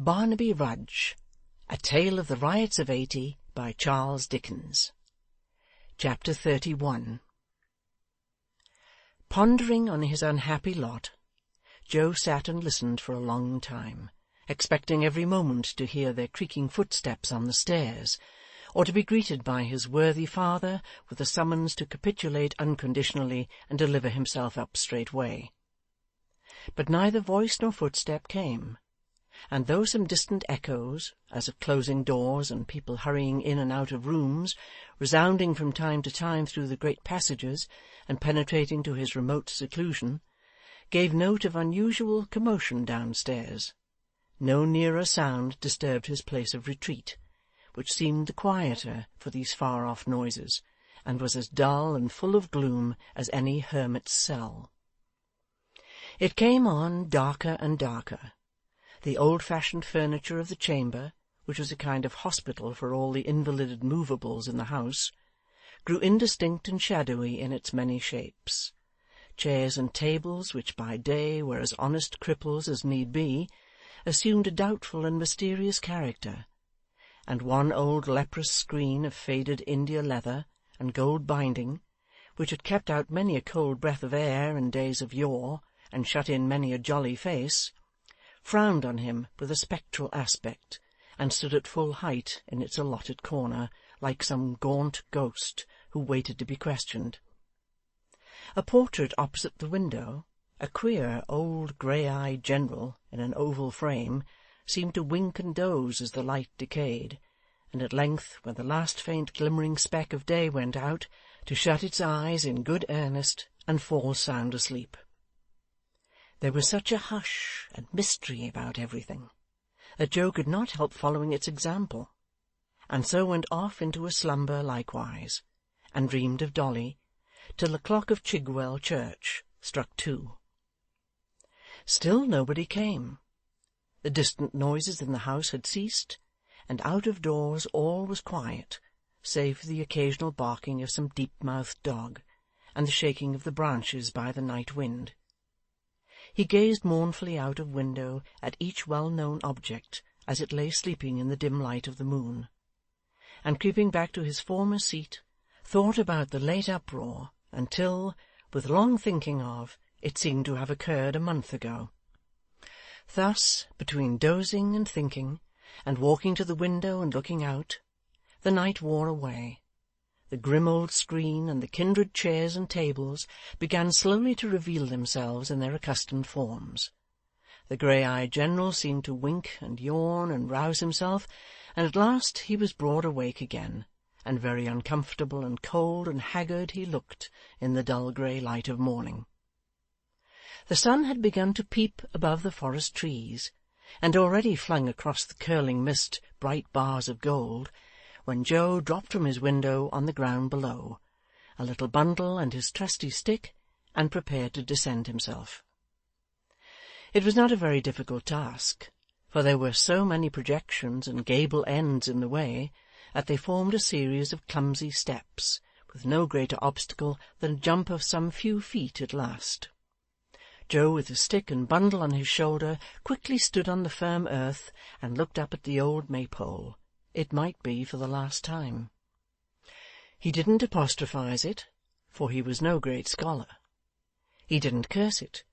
Barnaby Rudge, A Tale of the Riots of '80, by Charles Dickens. Chapter 31. Pondering on his unhappy lot, Joe sat and listened for a long time, expecting every moment to hear their creaking footsteps on the stairs, or to be greeted by his worthy father with a summons to capitulate unconditionally and deliver himself up straightway. But neither voice nor footstep came, and though some distant echoes, as of closing doors and people hurrying in and out of rooms, resounding from time to time through the great passages and penetrating to his remote seclusion, gave note of unusual commotion downstairs, no nearer sound disturbed his place of retreat, which seemed the quieter for these far-off noises, and was as dull and full of gloom as any hermit's cell. It came on darker and darker. The old-fashioned furniture of the chamber, which was a kind of hospital for all the invalided movables in the house, grew indistinct and shadowy in its many shapes. Chairs and tables, which by day were as honest cripples as need be, assumed a doubtful and mysterious character, and one old leprous screen of faded India leather and gold binding, which had kept out many a cold breath of air in days of yore, and shut in many a jolly face, frowned on him with a spectral aspect, and stood at full height in its allotted corner, like some gaunt ghost who waited to be questioned. A portrait opposite the window, a queer old grey-eyed general in an oval frame, seemed to wink and doze as the light decayed, and at length, when the last faint glimmering speck of day went out, to shut its eyes in good earnest and fall sound asleep. There was such a hush and mystery about everything, that Joe could not help following its example, and so went off into a slumber likewise, and dreamed of Dolly, till the clock of Chigwell church struck 2. Still nobody came. The distant noises in the house had ceased, and out of doors all was quiet, save for the occasional barking of some deep-mouthed dog, and the shaking of the branches by the night wind. He gazed mournfully out of window at each well-known object as it lay sleeping in the dim light of the moon, and creeping back to his former seat, thought about the late uproar until, with long thinking of, it seemed to have occurred a month ago. Thus, between dozing and thinking, and walking to the window and looking out, the night wore away. The grim old screen and the kindred chairs and tables began slowly to reveal themselves in their accustomed forms. The grey-eyed general seemed to wink and yawn and rouse himself, and at last he was broad awake again, and very uncomfortable and cold and haggard he looked in the dull grey light of morning. The sun had begun to peep above the forest trees, and already flung across the curling mist bright bars of gold, when Joe dropped from his window on the ground below, a little bundle and his trusty stick, and prepared to descend himself. It was not a very difficult task, for there were so many projections and gable ends in the way, that they formed a series of clumsy steps, with no greater obstacle than a jump of some few feet at last. Joe, with his stick and bundle on his shoulder, quickly stood on the firm earth and looked up at the old maypole, it might be for the last time. He didn't apostrophize it, for he was no great scholar. He didn't curse it,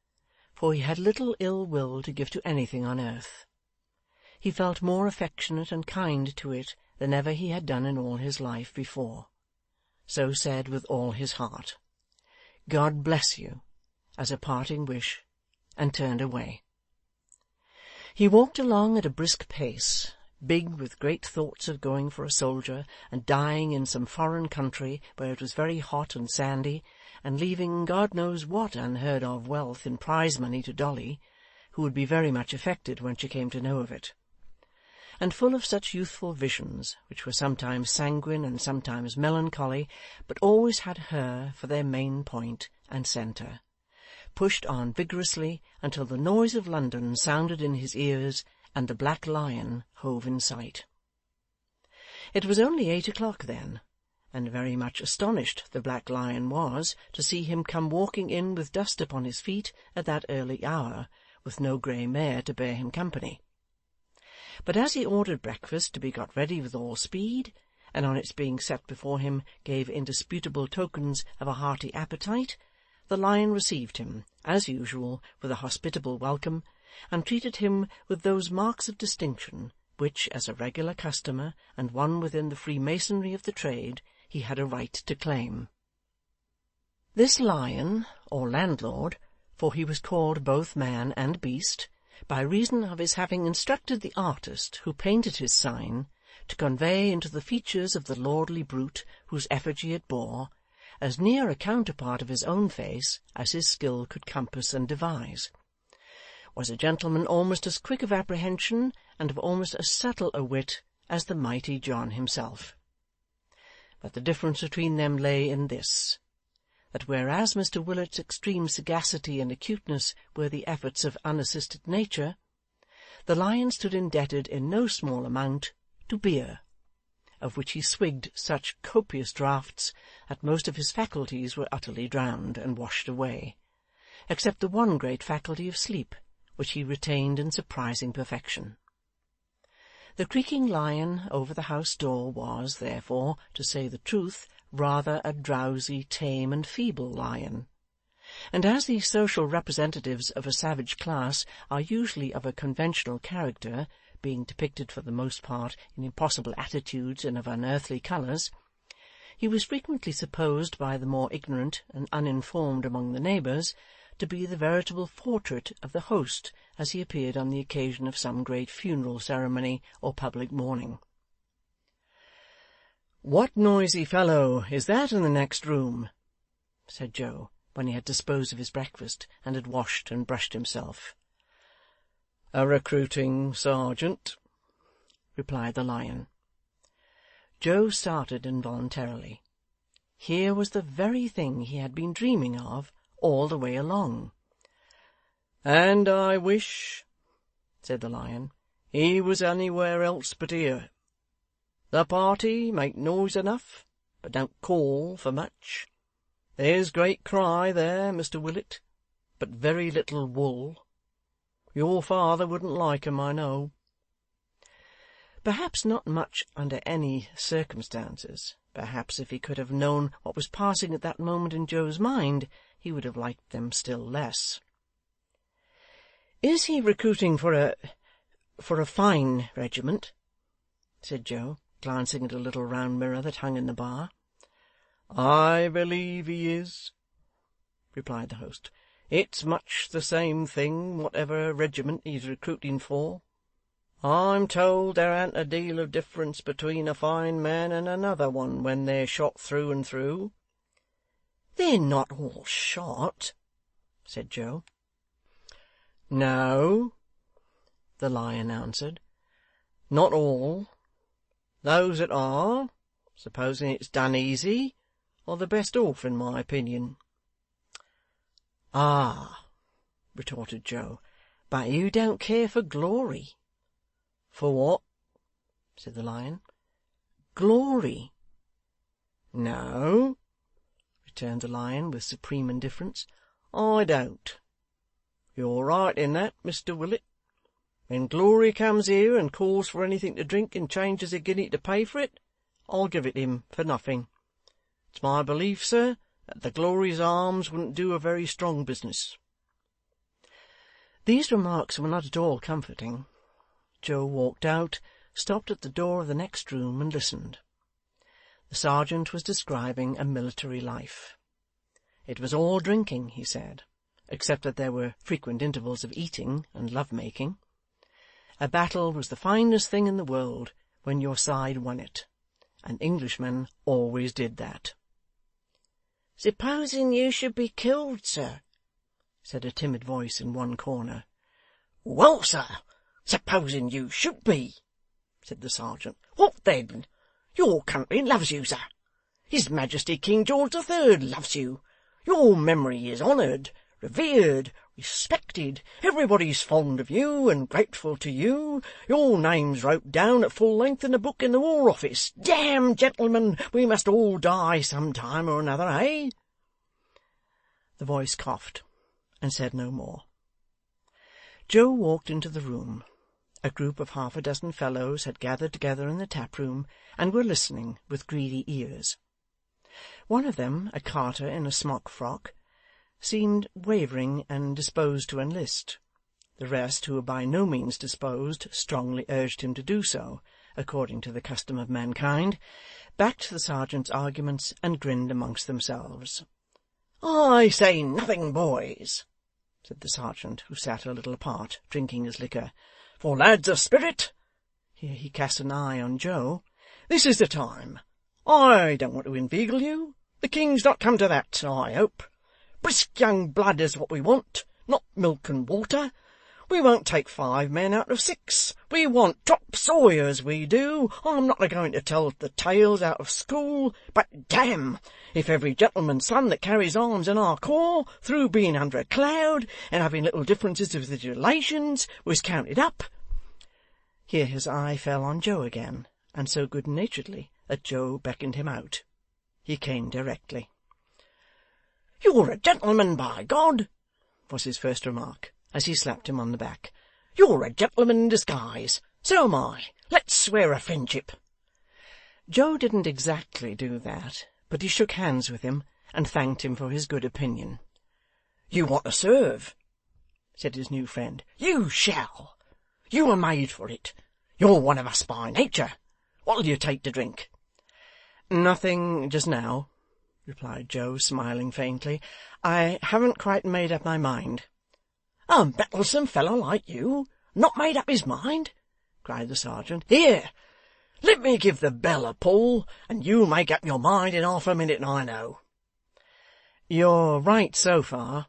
for he had little ill will to give to anything on earth. He felt more affectionate and kind to it than ever he had done in all his life before, so said with all his heart, "God bless you," as a parting wish, and turned away. He walked along at a brisk pace, big with great thoughts of going for a soldier and dying in some foreign country where it was very hot and sandy, and leaving God knows what unheard of wealth in prize money to Dolly, who would be very much affected when she came to know of it, and full of such youthful visions, which were sometimes sanguine and sometimes melancholy, but always had her for their main point and centre, pushed on vigorously until the noise of London sounded in his ears and the Black Lion hove in sight. It was only 8 o'clock then, and very much astonished the Black Lion was to see him come walking in with dust upon his feet at that early hour, with no grey mare to bear him company. But as he ordered breakfast to be got ready with all speed, and on its being set before him gave indisputable tokens of a hearty appetite, the Lion received him, as usual, with a hospitable welcome, and treated him with those marks of distinction which, as a regular customer, and one within the freemasonry of the trade, he had a right to claim. This Lion, or landlord, for he was called both man and beast, by reason of his having instructed the artist who painted his sign to convey into the features of the lordly brute whose effigy it bore, as near a counterpart of his own face as his skill could compass and devise, was a gentleman almost as quick of apprehension and of almost as subtle a wit as the mighty John himself. But the difference between them lay in this, that whereas Mr Willet's extreme sagacity and acuteness were the efforts of unassisted nature, the Lion stood indebted in no small amount to beer, of which he swigged such copious draughts that most of his faculties were utterly drowned and washed away, except the one great faculty of sleep, which he retained in surprising perfection. The creaking Lion over the house door was, therefore, to say the truth, rather a drowsy, tame, and feeble Lion, and as these social representatives of a savage class are usually of a conventional character, being depicted for the most part in impossible attitudes and of unearthly colours, he was frequently supposed by the more ignorant and uninformed among the neighbours to be the veritable portrait of the host as he appeared on the occasion of some great funeral ceremony or public mourning. "What noisy fellow is that in the next room?" said Joe, when he had disposed of his breakfast, and had washed and brushed himself. "A recruiting sergeant," replied the Lion. Joe started involuntarily. Here was the very thing he had been dreaming of all the way along. "And I wish," said the Lion, "he was anywhere else but here. The party make noise enough, but don't call for much. There's great cry there, Mr Willet, but very little wool. Your father wouldn't like 'em, I know." Perhaps not much under any circumstances. Perhaps if he could have known what was passing at that moment in Joe's mind, he would have liked them still less. "Is he recruiting for a fine regiment?" said Joe, glancing at a little round mirror that hung in the bar. "I believe he is," replied the host. "It's much the same thing, whatever regiment he's recruiting for. I'm told there ain't a deal of difference between a fine man and another one when they're shot through and through." "They're not all shot," said Joe. "No," the Lion answered, "not all. Those that are, supposing it's done easy, are the best off, in my opinion." "Ah," retorted Joe, "but you don't care for glory." "For what?" said the Lion. "Glory." "No," returned the Lion with supreme indifference, "I don't. You're right in that, Mr Willet. When glory comes here and calls for anything to drink and changes a guinea to pay for it, I'll give it him for nothing. It's my belief, sir, that the Glory's arms wouldn't do a very strong business." These remarks were not at all comforting. Joe walked out, stopped at the door of the next room, and listened. The sergeant was describing a military life. It was all drinking, he said, except that there were frequent intervals of eating and love-making. A battle was the finest thing in the world when your side won it, and Englishmen always did that. "Supposing you should be killed, sir?" said a timid voice in one corner. "Well, sir, supposing you should be," said the sergeant, "what then? Your country loves you, sir. His Majesty King George the Third loves you. Your memory is honoured, revered, respected. Everybody's fond of you and grateful to you. Your name's wrote down at full length in a book in the War Office. Damn, gentlemen, we must all die some time or another, eh?" The voice coughed, and said no more. Joe walked into the room. A group of half a dozen fellows had gathered together in the tap-room, and were listening with greedy ears. One of them, a carter in a smock frock, seemed wavering and disposed to enlist. The rest, who were by no means disposed, strongly urged him to do so, according to the custom of mankind, backed the sergeant's arguments, and grinned amongst themselves. "I say nothing, boys," said the sergeant, who sat a little apart, drinking his liquor. "For lads of spirit," here he cast an eye on Joe, "this is the time. I don't want to inveigle you. The king's not come to that, I hope. Brisk young blood is what we want, not milk and water. We won't take 5 men out of 6. We want top sawyers, we do. I'm not a-going to tell the tales out of school, but damme, if every gentleman's son that carries arms in our corps, through being under a cloud, and having little differences with his relations, was counted up—" Here his eye fell on Joe again, and so good-naturedly that Joe beckoned him out. He came directly. "You're a gentleman, by God!" was his first remark, as he slapped him on the back. "You're a gentleman in disguise. So am I. Let's swear a friendship." Joe didn't exactly do that, but he shook hands with him, and thanked him for his good opinion. "You want to serve," said his new friend. "You shall. You were made for it. You're one of us by nature. What'll you take to drink?" "Nothing just now," replied Joe, smiling faintly. "I haven't quite made up my mind." "A mettlesome fellow like you, not made up his mind!" cried the sergeant. "Here, let me give the bell a pull, and you'll make up your mind in half a minute, I know." "You're right so far,"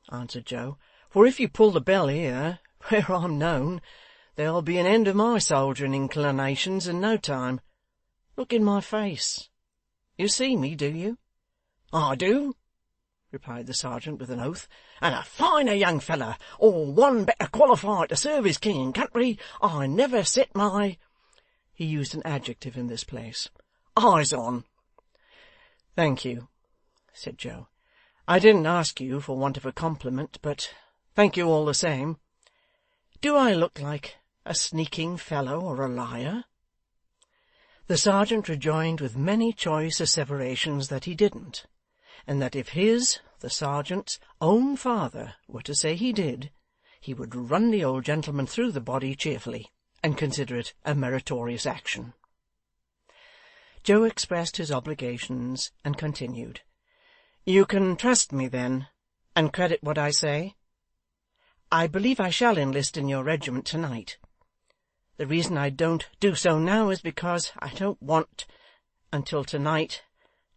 answered Joe, "for if you pull the bell here, where I'm known, there'll be an end of my soldiering inclinations in no time. Look in my face. You see me, do you?" "I do," replied the sergeant with an oath, "and a finer young feller, or one better qualified to serve his king and country, I never set my—" he used an adjective in this place— "eyes on." "Thank you," said Joe. "I didn't ask you for want of a compliment, but thank you all the same. Do I look like a sneaking fellow or a liar?" The sergeant rejoined with many choice asseverations that he didn't, and that if his, the sergeant's, own father were to say he did, he would run the old gentleman through the body cheerfully, and consider it a meritorious action. Joe expressed his obligations, and continued. "You can trust me, then, and credit what I say. I believe I shall enlist in your regiment tonight. The reason I don't do so now is because I don't want, until tonight,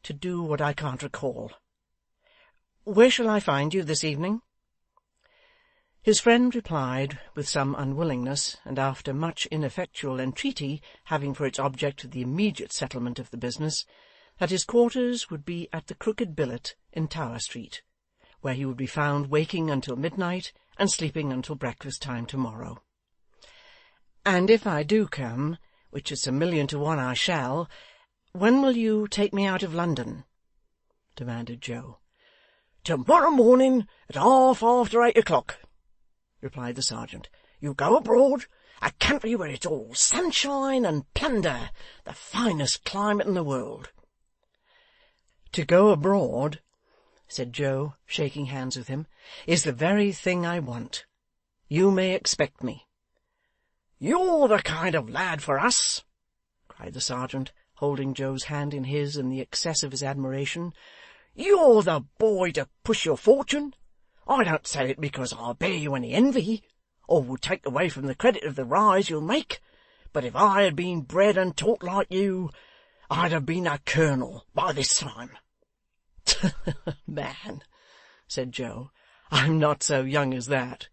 to do what I can't recall. Where shall I find you this evening?" His friend replied with some unwillingness, and after much ineffectual entreaty having for its object the immediate settlement of the business, that his quarters would be at the Crooked Billet in Tower Street, where he would be found waking until midnight and sleeping until breakfast time tomorrow. "And if I do come, which it's 1,000,000 to 1 I shall, when will you take me out of London?" demanded Joe. "To-morrow morning at 8:30, replied the sergeant. "You go abroad, a country where it's all sunshine and plunder, the finest climate in the world." "To go abroad," said Joe, shaking hands with him, "is the very thing I want. You may expect me." "You're the kind of lad for us," cried the sergeant, holding Joe's hand in his in the excess of his admiration. "You're the boy to push your fortune. I don't say it because I bear you any envy, or would take away from the credit of the rise you'll make, but if I had been bred and taught like you, I'd have been a colonel by this time." "Man," said Joe, "I'm not so young as that.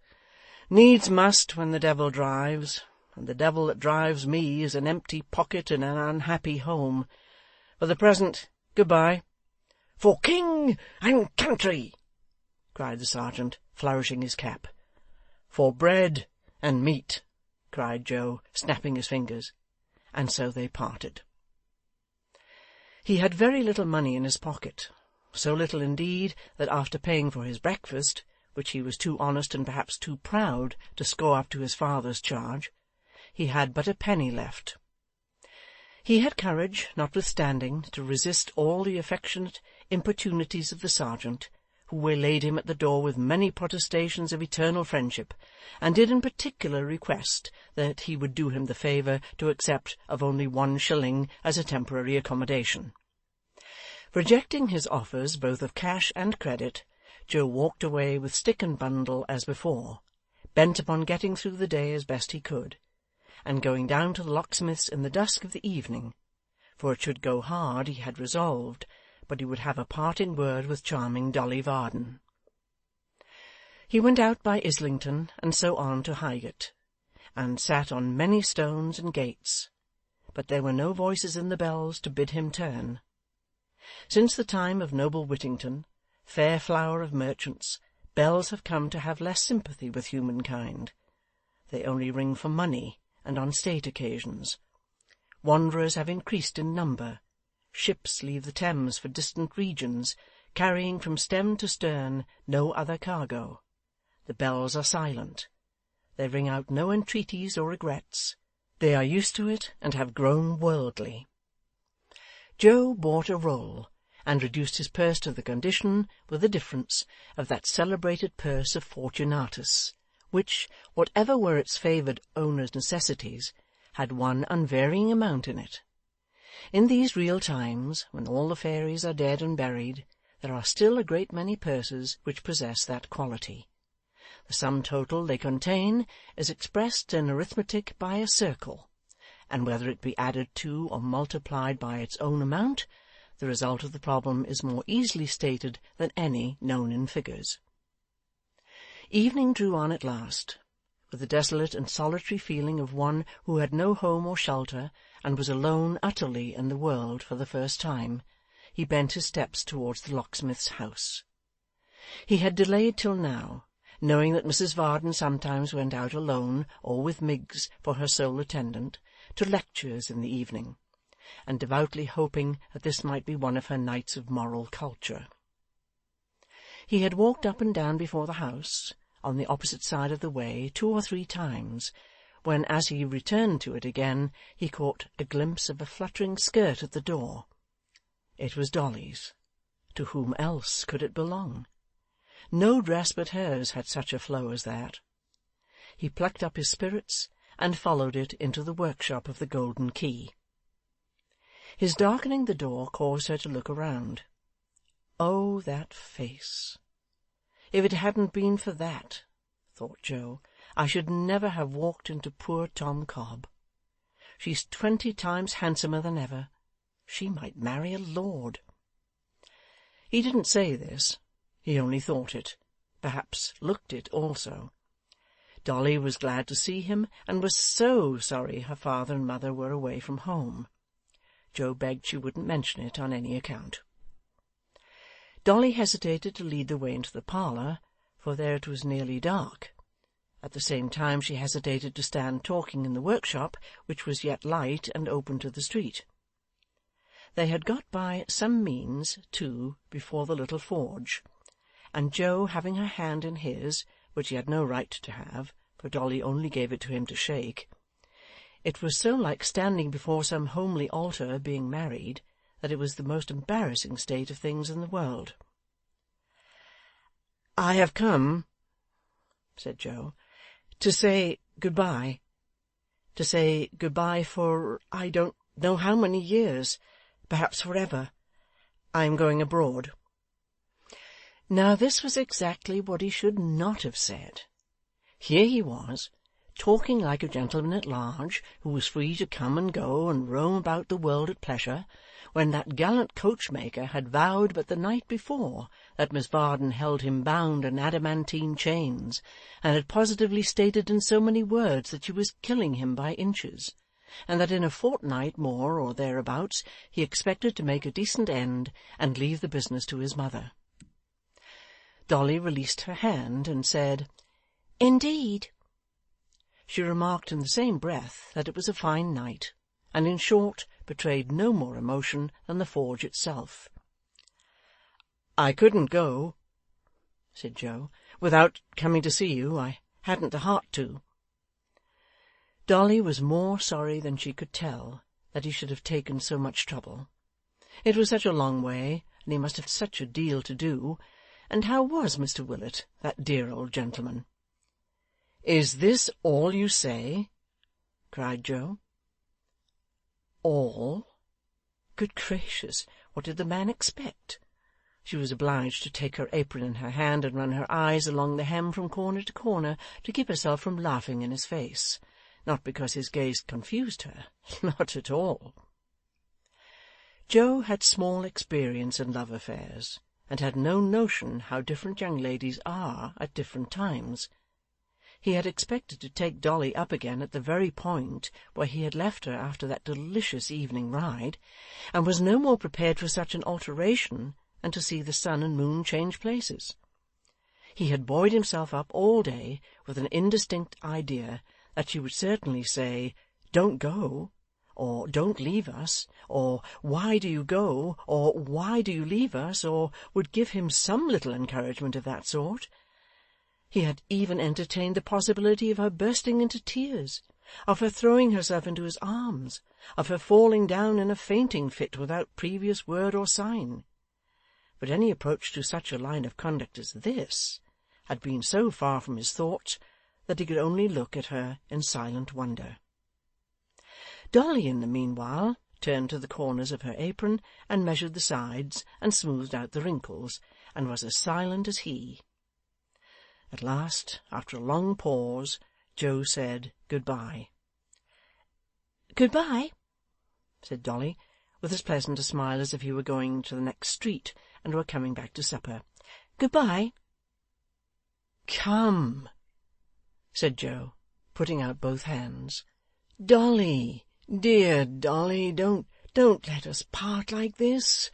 Needs must when the devil drives, and the devil that drives me is an empty pocket and an unhappy home. For the present, good-bye." "For king and country!" cried the sergeant, flourishing his cap. "For bread and meat!" cried Joe, snapping his fingers. And so they parted. He had very little money in his pocket, so little indeed that after paying for his breakfast, which he was too honest and perhaps too proud to score up to his father's charge, he had but a penny left. He had courage, notwithstanding, to resist all the affectionate importunities of the sergeant, who waylaid him at the door with many protestations of eternal friendship, and did in particular request that he would do him the favour to accept of only 1 shilling as a temporary accommodation. Rejecting his offers both of cash and credit, Joe walked away with stick and bundle as before, bent upon getting through the day as best he could, and going down to the locksmith's in the dusk of the evening, for it should go hard, he had resolved, but he would have a parting word with charming Dolly Varden. He went out by Islington, and so on to Highgate, and sat on many stones and gates, but there were no voices in the bells to bid him turn. Since the time of noble Whittington, fair flower of merchants, bells have come to have less sympathy with humankind. They only ring for money, and on state occasions. Wanderers have increased in number. Ships leave the Thames for distant regions, carrying from stem to stern no other cargo. The bells are silent. They ring out no entreaties or regrets. They are used to it, and have grown worldly. Joe bought a roll, and reduced his purse to the condition, with a difference, of that celebrated purse of Fortunatus, which, whatever were its favoured owner's necessities, had one unvarying amount in it. In these real times, when all the fairies are dead and buried, there are still a great many purses which possess that quality. The sum total they contain is expressed in arithmetic by a circle, and whether it be added to or multiplied by its own amount, the result of the problem is more easily stated than any known in figures. Evening drew on at last. With the desolate and solitary feeling of one who had no home or shelter, and was alone utterly in the world for the first time, he bent his steps towards the locksmith's house. He had delayed till now, knowing that Mrs Varden sometimes went out alone, or with Miggs for her sole attendant, to lectures in the evening, and devoutly hoping that this might be one of her nights of moral culture. He had walked up and down before the house, on the opposite side of the way, 2 or 3 times, when, as he returned to it again, he caught a glimpse of a fluttering skirt at the door. It was Dolly's. To whom else could it belong? No dress but hers had such a flow as that. He plucked up his spirits, and followed it into the workshop of the Golden Key. His darkening the door caused her to look around. Oh, that face! If it hadn't been for that, thought Joe, I should never have walked into poor Tom Cobb. She's 20 times handsomer than ever. She might marry a lord. He didn't say this. He only thought it, perhaps looked it also. Dolly was glad to see him, and was so sorry her father and mother were away from home. Joe begged she wouldn't mention it on any account. Dolly hesitated to lead the way into the parlour, for there it was nearly dark. At the same time she hesitated to stand talking in the workshop, which was yet light and open to the street. They had got by some means, too, before the little forge, and Joe, having her hand in his, which he had no right to have, for Dolly only gave it to him to shake, it was so like standing before some homely altar being married, that it was the most embarrassing state of things in the world. "I have come," said Joe, "to say good-bye. To say good-bye for I don't know how many years, perhaps for ever. I am going abroad." Now this was exactly what he should not have said. Here he was, talking like a gentleman at large, who was free to come and go and roam about the world at pleasure, when that gallant coachmaker had vowed but the night before that Miss Varden held him bound in adamantine chains, and had positively stated in so many words that she was killing him by inches, and that in a fortnight more or thereabouts he expected to make a decent end and leave the business to his mother. Dolly released her hand and said, "Indeed." She remarked in the same breath that it was a fine night, and in short betrayed no more emotion than the forge itself. "I couldn't go," said Joe, "without coming to see you. I hadn't the heart to." Dolly was more sorry than she could tell that he should have taken so much trouble. It was such a long way, and he must have such a deal to do. And how was Mr Willet, that dear old gentleman? "Is this all you say?" cried Joe. All? Good gracious, what did the man expect? She was obliged to take her apron in her hand and run her eyes along the hem from corner to corner to keep herself from laughing in his face, not because his gaze confused her, not at all. Joe had small experience in love affairs, and had no notion how different young ladies are at different times. He had expected to take Dolly up again at the very point where he had left her after that delicious evening ride, and was no more prepared for such an alteration than to see the sun and moon change places. He had buoyed himself up all day with an indistinct idea that she would certainly say, "Don't go," or "Don't leave us," or "Why do you go?" or "Why do you leave us?" or would give him some little encouragement of that sort. He had even entertained the possibility of her bursting into tears, of her throwing herself into his arms, of her falling down in a fainting fit without previous word or sign. But any approach to such a line of conduct as this had been so far from his thoughts that he could only look at her in silent wonder. Dolly, in the meanwhile, turned to the corners of her apron, and measured the sides, and smoothed out the wrinkles, and was as silent as he. At last, after a long pause, Joe said good-bye. "Good-bye," said Dolly, with as pleasant a smile as if he were going to the next street, and were coming back to supper. "Good-bye." "Come," said Joe, putting out both hands. "Dolly, dear Dolly, don't let us part like this.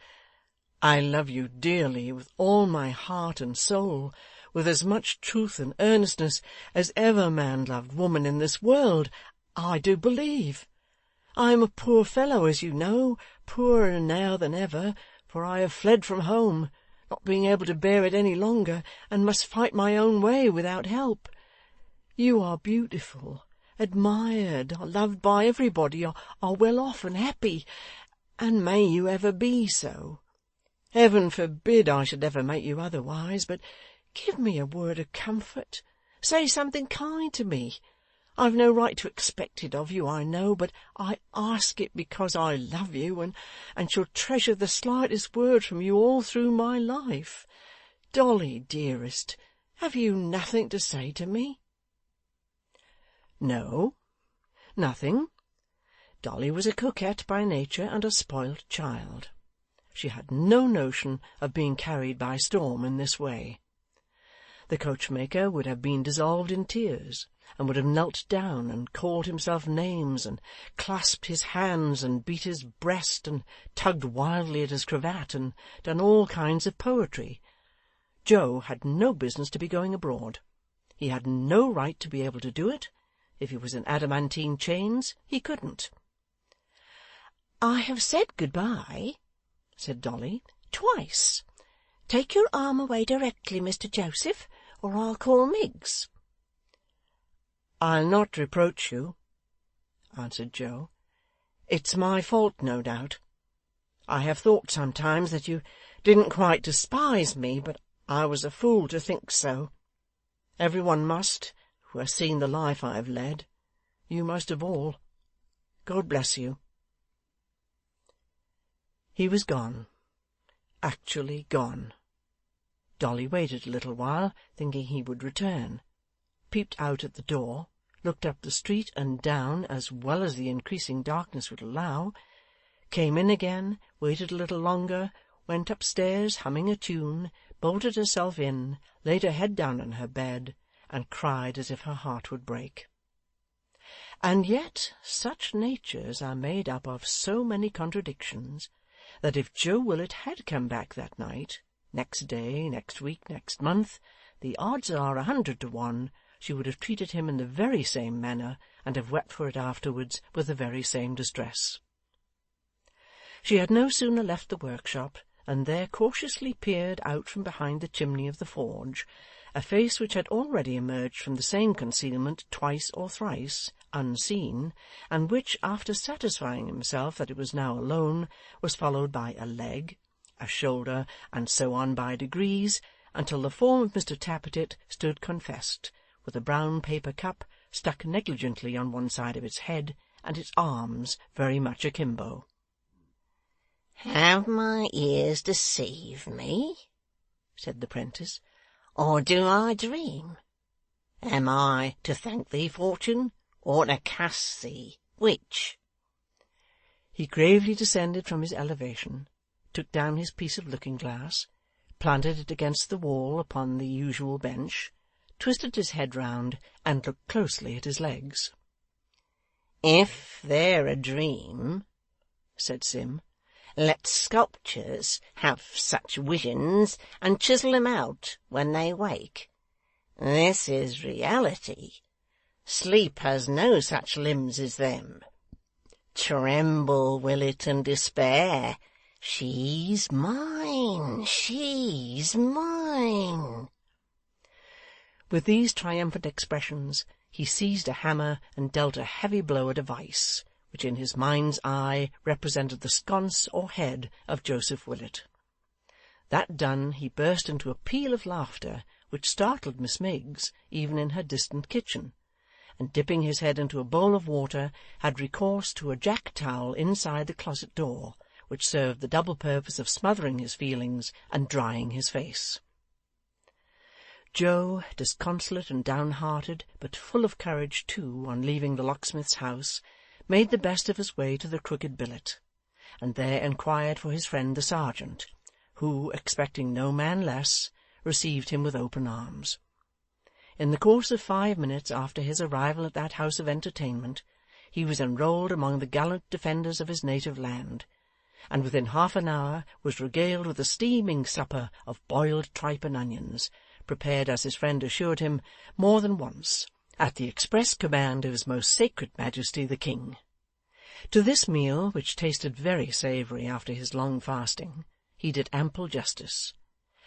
I love you dearly, with all my heart and soul, with as much truth and earnestness as ever man loved woman in this world, I do believe. I am a poor fellow, as you know, poorer now than ever, for I have fled from home, not being able to bear it any longer, and must fight my own way without help. You are beautiful, admired, are loved by everybody, are well off and happy, and may you ever be so. Heaven forbid I should ever make you otherwise, but give me a word of comfort. Say something kind to me. I've no right to expect it of you, I know, but I ask it because I love you, and shall treasure the slightest word from you all through my life. Dolly, dearest, have you nothing to say to me?" No, nothing. Dolly was a coquette by nature and a spoilt child. She had no notion of being carried by storm in this way. The coachmaker would have been dissolved in tears, and would have knelt down and called himself names, and clasped his hands, and beat his breast, and tugged wildly at his cravat, and done all kinds of poetry. Joe had no business to be going abroad. He had no right to be able to do it. If he was in adamantine chains, he couldn't. "I have said good-bye," said Dolly, "twice. Take your arm away directly, Mr Joseph, or I'll call Miggs." "I'll not reproach you," answered Joe. "It's my fault, no doubt. I have thought sometimes that you didn't quite despise me, but I was a fool to think so. Every one must, who has seen the life I have led. You most of all. God bless you." He was gone. Actually gone. Dolly waited a little while, thinking he would return, peeped out at the door, looked up the street and down as well as the increasing darkness would allow, came in again, waited a little longer, went upstairs humming a tune, bolted herself in, laid her head down on her bed, and cried as if her heart would break. And yet such natures are made up of so many contradictions, that if Joe Willet had come back that night, next day, next week, next month, the odds are 100 to 1 she would have treated him in the very same manner, and have wept for it afterwards with the very same distress. She had no sooner left the workshop than there cautiously peered out from behind the chimney of the forge a face which had already emerged from the same concealment twice or thrice unseen, and which, after satisfying himself that it was now alone, was followed by a leg, a shoulder, and so on by degrees, until the form of Mr Tappertit stood confessed, with a brown paper cup stuck negligently on one side of its head, and its arms very much akimbo. "Have my ears deceived me?" said the 'prentice, "or do I dream? Am I to thank thee, Fortune, or to cuss thee? Which?" He gravely descended from his elevation, took down his piece of looking-glass, planted it against the wall upon the usual bench, twisted his head round, and looked closely at his legs. "If they're a dream," said Sim, "let sculptors have such visions and chisel 'em out when they wake. This is reality. Sleep has no such limbs as them. Tremble, will it, and despair. She's mine, she's mine." With these triumphant expressions, he seized a hammer and dealt a heavy blow at a vice, which in his mind's eye represented the sconce or head of Joseph Willet. That done, he burst into a peal of laughter, which startled Miss Miggs even in her distant kitchen, and dipping his head into a bowl of water, had recourse to a jack-towel inside the closet door, which served the double purpose of smothering his feelings and drying his face. Joe, disconsolate and downhearted, but full of courage too, on leaving the locksmith's house, made the best of his way to the Crooked Billet, and there inquired for his friend the sergeant, who, expecting no man less, received him with open arms. In the course of 5 minutes after his arrival at that house of entertainment, he was enrolled among the gallant defenders of his native land, and within half an hour was regaled with a steaming supper of boiled tripe and onions, prepared, as his friend assured him, more than once, at the express command of his most sacred Majesty the King. To this meal, which tasted very savoury after his long fasting, he did ample justice,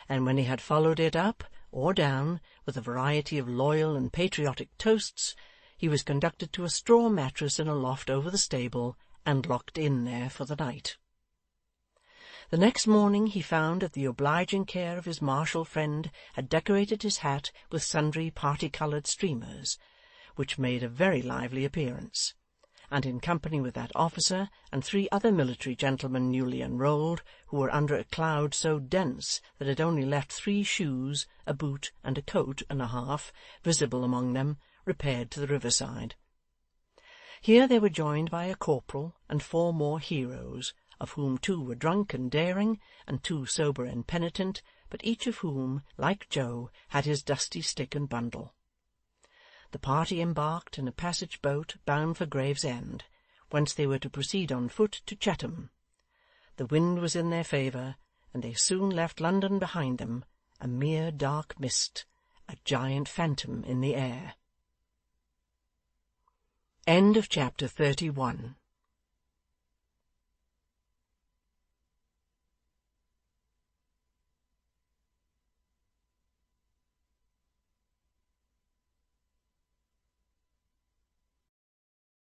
and when he had followed it up, or down, with a variety of loyal and patriotic toasts, he was conducted to a straw mattress in a loft over the stable, and locked in there for the night. The next morning he found that the obliging care of his martial friend had decorated his hat with sundry party-coloured streamers, which made a very lively appearance, and in company with that officer and 3 other military gentlemen newly enrolled, who were under a cloud so dense that it only left 3 shoes, a boot, and a coat and a half visible among them, repaired to the riverside. Here they were joined by a corporal and 4 more heroes, of whom 2 were drunk and daring, and 2 sober and penitent, but each of whom, like Joe, had his dusty stick and bundle. The party embarked in a passage boat bound for Gravesend, whence they were to proceed on foot to Chatham. The wind was in their favour, and they soon left London behind them, a mere dark mist, a giant phantom in the air. End of chapter 31.